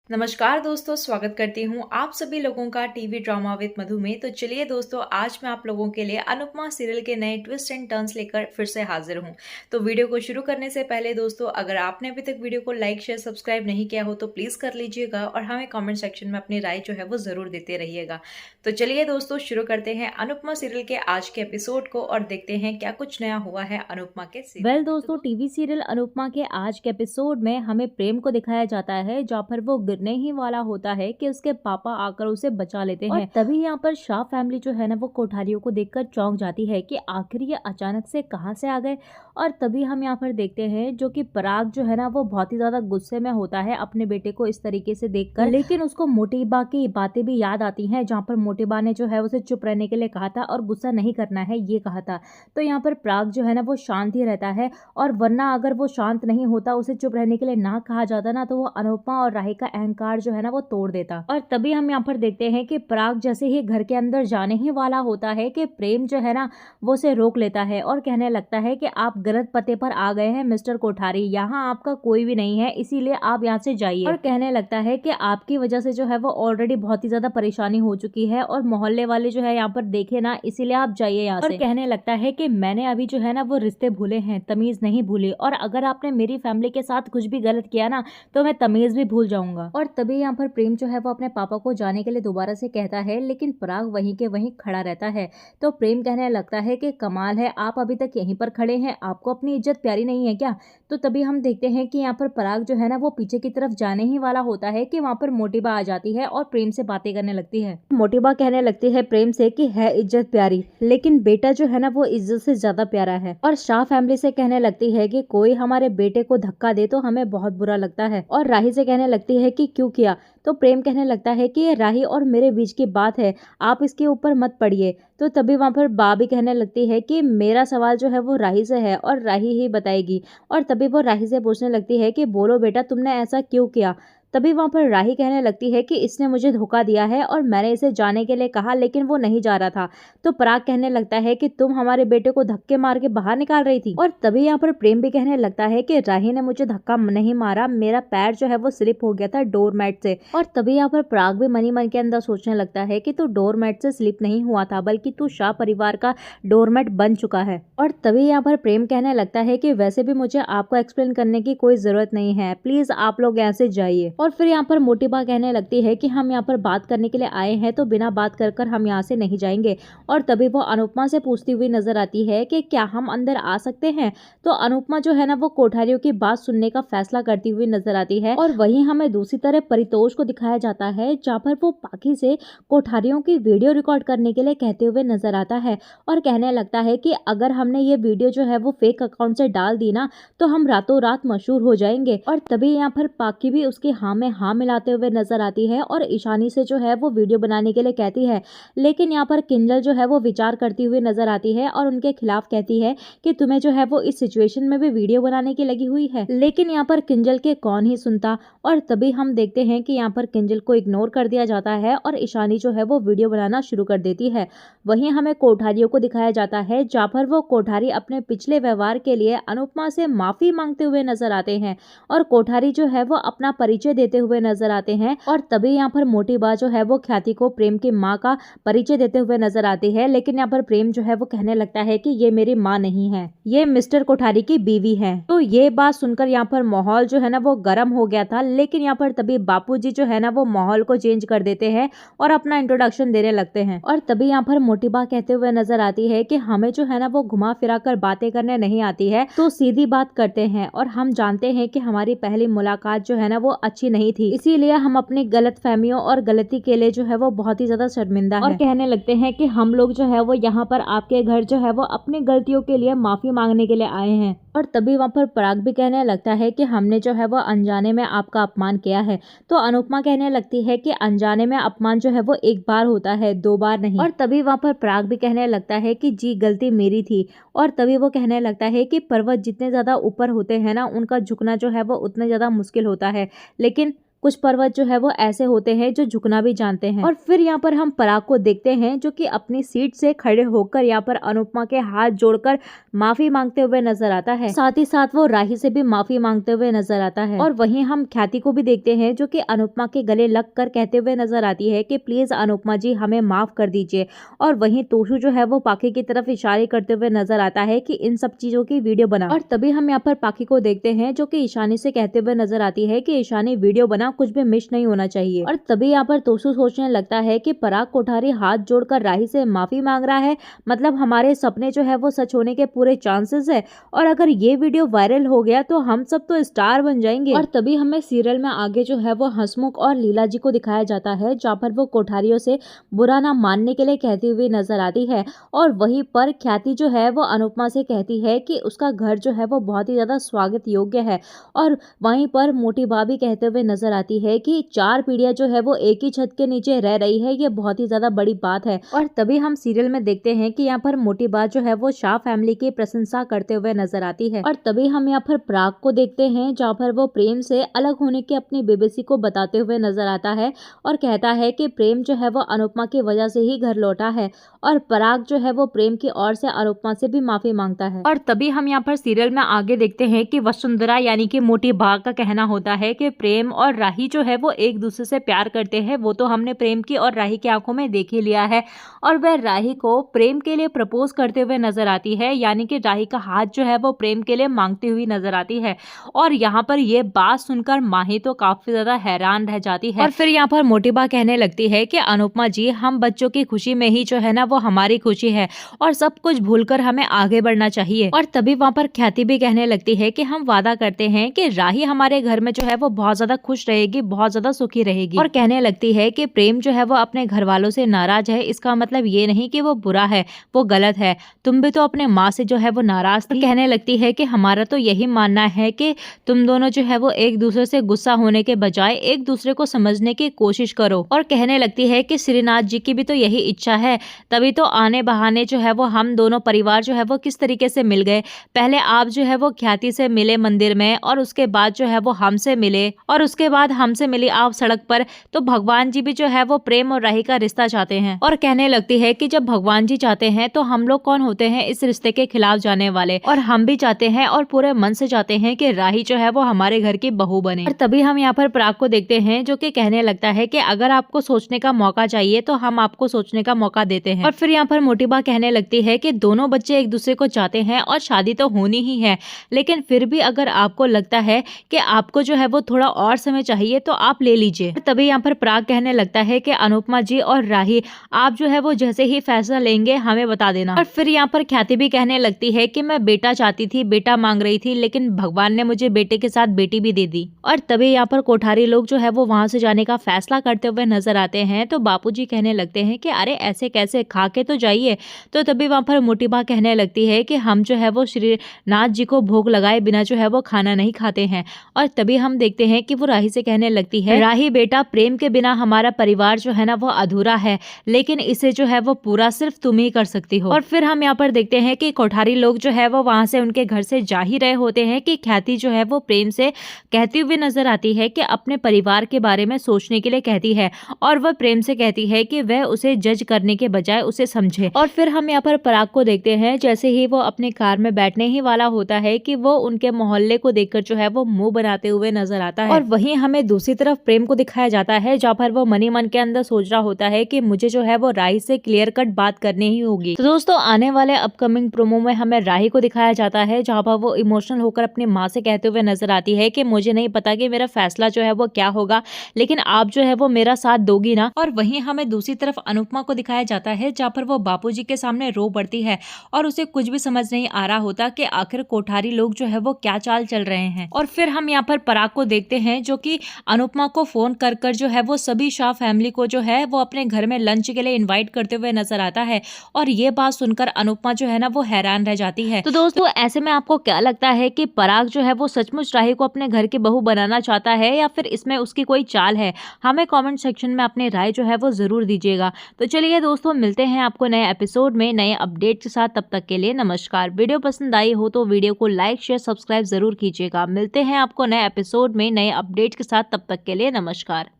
नमस्कार दोस्तों, स्वागत करती हूँ आप सभी लोगों का टीवी ड्रामा विद मधु में। तो चलिए दोस्तों, आज मैं आप लोगों के लिए अनुपमा सीरियल के नए ट्विस्ट एंड टर्न्स लेकर फिर से हाजिर हूँ। तो वीडियो को शुरू करने से पहले दोस्तों, अगर आपने अभी तक वीडियो को लाइक शेयर सब्सक्राइब नहीं किया हो तो प्लीज़ कर लीजिएगा और हमें कॉमेंट सेक्शन में अपनी राय जो है वो ज़रूर देते रहिएगा। तो चलिए दोस्तों, शुरू करते हैं अनुपमा सीरियल के आज के एपिसोड को और देखते हैं क्या कुछ नया हुआ है अनुपमा के सीरियल। दोस्तों, टीवी सीरियल अनुपमा के आज के एपिसोड में हमें प्रेम को दिखाया जाता है, जहाँ पर वो गिरने ही वाला होता है कि उसके पापा आकर उसे बचा लेते हैं। तभी यहाँ पर शाह फैमिली जो है ना, वो कोठारियों को देखकर चौंक जाती है कि आखिर ये अचानक से कहाँ से आ गए। और तभी हम यहाँ पर देखते हैं जो कि पराग जो है ना, वो बहुत ही ज्यादा गुस्से में होता है अपने बेटे को इस तरीके से देखकर। लेकिन उसको मोटी बा की बातें भी याद आती हैं, जहाँ पर मोटी बा ने जो है उसे चुप रहने के लिए कहा था और गुस्सा नहीं करना है ये कहा था। तो यहाँ पर पराग जो है ना, वो शांत ही रहता है। और वरना अगर वो शांत नहीं होता, उसे चुप रहने के लिए ना कहा जाता ना, तो वो अनुपमा और राही का अहंकार जो है ना, वो तोड़ देता। और तभी हम यहाँ पर देखते हैं कि पराग जैसे ही घर के अंदर जाने ही वाला होता है कि प्रेम जो है ना, वो उसे रोक लेता है और कहने लगता है कि आप गलत पते पर आ गए हैं मिस्टर कोठारी, यहाँ आपका कोई भी नहीं है, इसीलिए आप यहाँ से जाइए। और कहने लगता है कि आपकी वजह से जो है वो ऑलरेडी बहुत ही ज्यादा परेशानी हो चुकी है और मोहल्ले वाले जो है यहाँ पर देखे ना, इसीलिए आप जाइए यहाँ से। और कहने लगता है कि मैंने अभी जो है ना, वो रिश्ते भूले हैं, तमीज नहीं भूली, और अगर आपने मेरी फैमिली के साथ कुछ भी गलत किया ना, तो मैं तमीज भी भूल जाऊंगा। और तभी यहाँ पर प्रेम जो है वो अपने पापा को जाने के लिए दोबारा से कहता है, लेकिन पराग वहीं के वहीं खड़ा रहता है। तो प्रेम कहने लगता है कि कमाल है, आप अभी तक यहीं पर खड़े हैं, आपको अपनी इज्जत प्यारी नहीं है क्या। तो तभी हम देखते हैं कि यहाँ पर पराग जो है ना, वो पीछे की तरफ जाने ही वाला होता है कि वहाँ पर मोटीबा आ जाती है और प्रेम से बातें करने लगती है। मोटीबा कहने लगती है प्रेम से कि है इज्जत प्यारी, लेकिन बेटा जो है ना, वो इज्जत से ज्यादा प्यारा है। और शाह फैमिली से कहने लगती है कि कोई हमारे बेटे को धक्का दे तो हमें बहुत बुरा लगता है। और राही से कहने लगती है कि क्यों किया। तो प्रेम कहने लगता है कि ये राही और मेरे बीच की बात है, आप इसके ऊपर मत पड़िए। तो तभी वहां पर बा भी कहने लगती है कि मेरा सवाल जो है वो राही से है और राही ही बताएगी। और तभी वो राही से पूछने लगती है कि बोलो बेटा, तुमने ऐसा क्यों किया। तभी वहां पर राही कहने लगती है कि इसने मुझे धोखा दिया है और मैंने इसे जाने के लिए कहा, लेकिन वो नहीं जा रहा था। तो पराग कहने लगता है कि तुम हमारे बेटे को धक्के मार के बाहर निकाल रही थी। और तभी यहाँ पर प्रेम भी कहने लगता है कि राही ने मुझे धक्का नहीं मारा, मेरा पैर जो है वो स्लिप हो गया था डोरमैट से। और तभी यहाँ पर पराग भी मनी मन के अंदर सोचने लगता है कि तू डोरमैट से स्लिप नहीं हुआ था, बल्कि तू शाह परिवार का डोरमैट बन चुका है। और तभी यहाँ पर प्रेम कहने लगता है कि वैसे भी मुझे आपको एक्सप्लेन करने की कोई जरूरत नहीं है, प्लीज आप लोग यहाँ से जाइए। और फिर यहाँ पर मोटीबा कहने लगती है कि हम यहाँ पर बात करने के लिए आए हैं, तो बिना बात कर हम यहाँ से नहीं जाएंगे। और तभी वो अनुपमा से पूछती हुई नजर आती है कि क्या हम अंदर आ सकते हैं। तो अनुपमा जो है ना, वो कोठारियों की बात सुनने का फैसला करती हुई नजर आती है। और वहीं हमें दूसरी तरफ परितोष को दिखाया जाता है, जहाँ पर वो पाखी से कोठारियों की वीडियो रिकॉर्ड करने के लिए कहते हुए नजर आता है और कहने लगता है कि अगर हमने ये वीडियो जो है वो फेक अकाउंट से डाल दी ना, तो हम रातों रात मशहूर हो जाएंगे। और तभी यहाँ पर पाखी भी उसके हाँ में हाँ मिलाते हुए नजर आती है और ईशानी से जो है वो वीडियो बनाने के लिए कहती है। लेकिन यहाँ पर किंजल जो है वो विचार करती हुई नजर आती है और उनके खिलाफ कहती है कि तुम्हें जो है वो इस सिचुएशन में भी वीडियो बनाने की लगी हुई है। लेकिन यहाँ पर किंजल के कौन ही सुनता। और तभी हम देखते हैं कि यहाँ पर किंजल को इग्नोर कर दिया जाता है और ईशानी जो है वो वीडियो बनाना शुरू कर देती है। वहीं हमें कोठारियों को दिखाया जाता है, जहाँ पर वो कोठारी अपने पिछले व्यवहार के लिए अनुपमा से माफी मांगते हुए नजर आते हैं और कोठारी जो है वो अपना परिचय देते हुए नजर आते हैं। और तभी यहाँ पर मोटी बा जो है वो ख्याति को प्रेम की माँ का परिचय देते हुए नजर आती है। लेकिन यहाँ पर प्रेम जो है वो कहने लगता है कि ये मेरी माँ नहीं है, ये मिस्टर कोठारी की बीवी है। तो ये बात सुनकर यहाँ पर माहौल जो है ना वो गर्म हो गया था। लेकिन यहाँ पर तभी बापूजी जो है ना, वो माहौल को चेंज कर देते हैं और अपना इंट्रोडक्शन देने लगते हैं। और तभी यहाँ पर मोटी बा कहते हुए नजर आती है कि हमें जो है ना वो घुमा फिरा कर बातें करने नहीं आती है, तो सीधी बात करते हैं। और हम जानते हैं कि हमारी पहली मुलाकात जो है ना वो अच्छी नहीं थी, इसीलिए हम अपनी गलत फहमियों और गलती के लिए जो है वो बहुत ही ज्यादा शर्मिंदा है। और कहने लगते हैं कि हम लोग जो है वो यहाँ पर आपके घर जो है वो अपनी गलतियों के लिए माफी मांगने के लिए आए हैं। और तभी वहाँ पर पराग भी कहने लगता है कि हमने जो है वो अनजाने में आपका अपमान किया है। तो अनुपमा कहने लगती है कि अनजाने में अपमान जो है वो एक बार होता है, दो बार नहीं। और तभी वहाँ पर पराग भी कहने लगता है कि जी गलती मेरी थी। और तभी वो कहने लगता है कि पर्वत जितने ज्यादा ऊपर होते हैं ना, उनका झुकना जो है वो उतना ज्यादा मुश्किल होता है, लेकिन कुछ पर्वत जो है वो ऐसे होते हैं जो झुकना भी जानते हैं। और फिर यहाँ पर हम पराग को देखते हैं जो कि अपनी सीट से खड़े होकर यहाँ पर अनुपमा के हाथ जोड़कर माफी मांगते हुए नजर आता है। साथ ही साथ वो राही से भी माफी मांगते हुए नजर आता है। और वहीं हम ख्याति को भी देखते हैं जो कि अनुपमा के गले लग कर कहते हुए नजर आती है कि प्लीज अनुपमा जी हमें माफ कर दीजिए। और वहीं तोशु जो है वो पाखी की तरफ इशारे करते हुए नजर आता है कि इन सब चीजों की वीडियो बना। और तभी हम यहाँ पर पाखी को देखते हैं जो कि ईशानी से कहते हुए नजर आती है कि ईशानी वीडियो बना, कुछ भी मिस नहीं होना चाहिए। और तभी यहाँ पर तोशु सोचने लगता है कि पराग कोठारी हाथ जोड़कर राही से माफी मांग रहा है, मतलब हमारे सपने जो है वो सच होने के पूरे चांसेस है। और अगर ये वीडियो वायरल हो गया तो हम सब तो स्टार बन जाएंगे। और तभी हमें सीरियल में आगे जो है वो हंसमुख और लीला जी को दिखाया जाता है जहाँ पर वो कोठारियों से बुरा ना मानने के लिए कहती हुई नजर आती है। और वहीं पर ख्याति जो है वो अनुपमा से कहती है कि उसका घर जो है वो बहुत ही ज्यादा स्वागत योग्य है। और वहीं पर मोटी भाभी कहते हुए नजर आती है कि 4 पीढ़ियां जो है वो एक ही छत के नीचे रह रही है, ये बहुत ही ज्यादा बड़ी बात है। और तभी हम सीरियल में देखते हैं कि यहाँ पर मोटी बात जो है वो शाह फैमिली की प्रशंसा करते हुए नजर आती है। और तभी हम यहाँ पर पराग को देखते हैं जहाँ पर वो प्रेम से अलग होने की अपनी बेबसी को बताते हुए नजर आता है और कहता है कि प्रेम जो है वो अनुपमा की वजह से ही घर लौटा है। और पराग जो है वो प्रेम की ओर से अनुपमा से भी माफी मांगता है। और तभी हम यहाँ पर सीरियल में आगे देखते हैं कि वसुंधरा यानी कि मोटी बाघ का कहना होता है कि प्रेम और राही जो है वो एक दूसरे से प्यार करते हैं। वो तो हमने प्रेम की और राही की आंखों में देख ही लिया है। और वह राही को प्रेम के लिए प्रपोज करते हुए नजर आती है, यानी कि राही का हाथ जो है वो प्रेम के लिए मांगती हुई नजर आती है। और यहाँ पर ये बात सुनकर माही तो काफी ज्यादा हैरान रह जाती है। और फिर यहाँ पर मोटी बाघ कहने लगती है कि अनुपमा जी, हम बच्चों की खुशी में ही जो है ना वो हमारी खुशी है और सब कुछ भूलकर हमें आगे बढ़ना चाहिए। और तभी वहाँ पर ख्याति भी कहने लगती है कि हम वादा करते हैं कि राही हमारे घर में जो है वो बहुत ज्यादा खुश रहेगी, बहुत ज्यादा सुखी रहेगी। और कहने लगती है कि प्रेम जो है वो अपने घर वालों से नाराज है, इसका मतलब ये नहीं कि वो बुरा है, वो गलत है। तुम भी तो अपने माँ से जो है वो नाराज थी। कहने लगती है कि हमारा तो यही मानना है कि तुम दोनों जो है वो एक दूसरे से गुस्सा होने के बजाय एक दूसरे को समझने की कोशिश करो। और कहने लगती है कि श्रीनाथ जी की भी तो यही इच्छा है, तभी तो आने बहाने जो है वो हम दोनों परिवार जो है वो किस तरीके से मिल गए। पहले आप जो है वो ख्याति से मिले मंदिर में और उसके बाद जो है वो हमसे मिले और उसके बाद हमसे मिली आप सड़क पर। तो भगवान जी भी जो है वो प्रेम और राही का रिश्ता चाहते हैं। और कहने लगती है कि जब भगवान जी चाहते हैं तो हम लोग कौन होते हैं इस रिश्ते के खिलाफ जाने वाले। और हम भी चाहते हैं और पूरे मन से चाहते हैं कि राही जो है वो हमारे घर की बहू बने। और तभी हम यहाँ पर पराग को देखते हैं जो कि कहने लगता है कि अगर आपको सोचने का मौका चाहिए तो हम आपको सोचने का मौका देते हैं। और फिर यहाँ पर मोटी बात कहने लगती है कि दोनों बच्चे एक दूसरे को चाहते हैं और शादी तो होनी ही है, लेकिन फिर भी अगर आपको लगता है कि आपको जो है वो थोड़ा और समय चाहिए तो आप ले लीजिए। तभी यहाँ पर पराग कहने लगता है कि अनुपमा जी और राही, आप जो है वो जैसे ही फैसला लेंगे हमें बता देना। और फिर यहाँ पर ख्याति भी कहने लगती है कि मैं बेटा चाहती थी, बेटा मांग रही थी, लेकिन भगवान ने मुझे बेटे के साथ बेटी भी दे दी। और तभी यहाँ पर कोठारी लोग जो है वो वहां से जाने का फैसला करते हुए नजर आते हैं। तो बापूजी कहने लगते हैं कि अरे ऐसे कैसे, खा के तो जाइए। तो तभी वहां पर मोटी बा कहने लगती है कि हम जो है वो श्रीनाथ जी को भोग लगाए बिना जो है वो खाना नहीं खाते हैं। और तभी हम देखते हैं कि वो राही से कहने लगती है, राही बेटा, प्रेम के बिना हमारा परिवार जो है ना वो अधूरा है, लेकिन इसे जो है वो पूरा सिर्फ तुम ही कर सकती हो। और फिर हम यहाँ पर देखते हैं कि कोठारी लोग जो है वो वहां से उनके घर से जा ही रहे होते हैं कि ख्याति जो है वो प्रेम से कहती हुई नजर आती है कि अपने परिवार के बारे में सोचने के लिए कहती है। और वह प्रेम से कहती है कि वह उसे जज करने के बजाय उसे समझे। और फिर हम यहाँ पर पराग को देखते हैं जैसे ही वो अपनी कार में बैठने ही वाला होता है कि वो उनके मोहल्ले को देखकर जो है वो मुंह बनाते हुए नजर आता है। और वहीं हमें दूसरी तरफ प्रेम को दिखाया जाता है जहाँ पर वो मनी मन के अंदर सोच रहा होता है कि मुझे जो है वो राही से क्लियर कट बात करनी ही होगी। तो दोस्तों, आने वाले अपकमिंग प्रोमो में हमें राही को दिखाया जाता है जहाँ पर वो इमोशनल होकर अपनी माँ से कहते हुए नजर आती है कि मुझे नहीं पता कि मेरा फैसला जो है वो क्या होगा, लेकिन आप जो है वो मेरा साथ दोगी ना। और वहीं हमें दूसरी तरफ अनुपमा को दिखाया जाता है जहाँ पर वो बापूजी के सामने रो पड़ती है और उसे कुछ भी समझ नहीं आ रहा होता कि आखिर कोठारी लोग जो है वो क्या चाल चल रहे हैं। और फिर हम यहाँ पर पराग को देखते हैं जो कि अनुपमा को फोन कर कर जो है वो सभी शाह फैमिली को जो है वो अपने घर में लंच के लिए इन्वाइट करते हुए नजर आता है। और ये बात सुनकर अनुपमा जो है ना वो हैरान रह जाती है। तो दोस्तों, ऐसे में आपको क्या लगता है कि पराग जो है वो सचमुच राही को अपने घर की बहू बनाना चाहता है या फिर इसमें उसकी कोई चाल है? हमें कमेंट सेक्शन में अपनी राय जो है वो जरूर दीजिएगा। तो चलिए दोस्तों, मिलते हैं आपको नए एपिसोड में नए अपडेट के साथ। तब तक के लिए नमस्कार। वीडियो पसंद आई हो तो वीडियो को लाइक शेयर सब्सक्राइब जरूर कीजिएगा। मिलते हैं आपको नए एपिसोड में नए अपडेट के साथ। साथ। तब तक के लिए नमस्कार।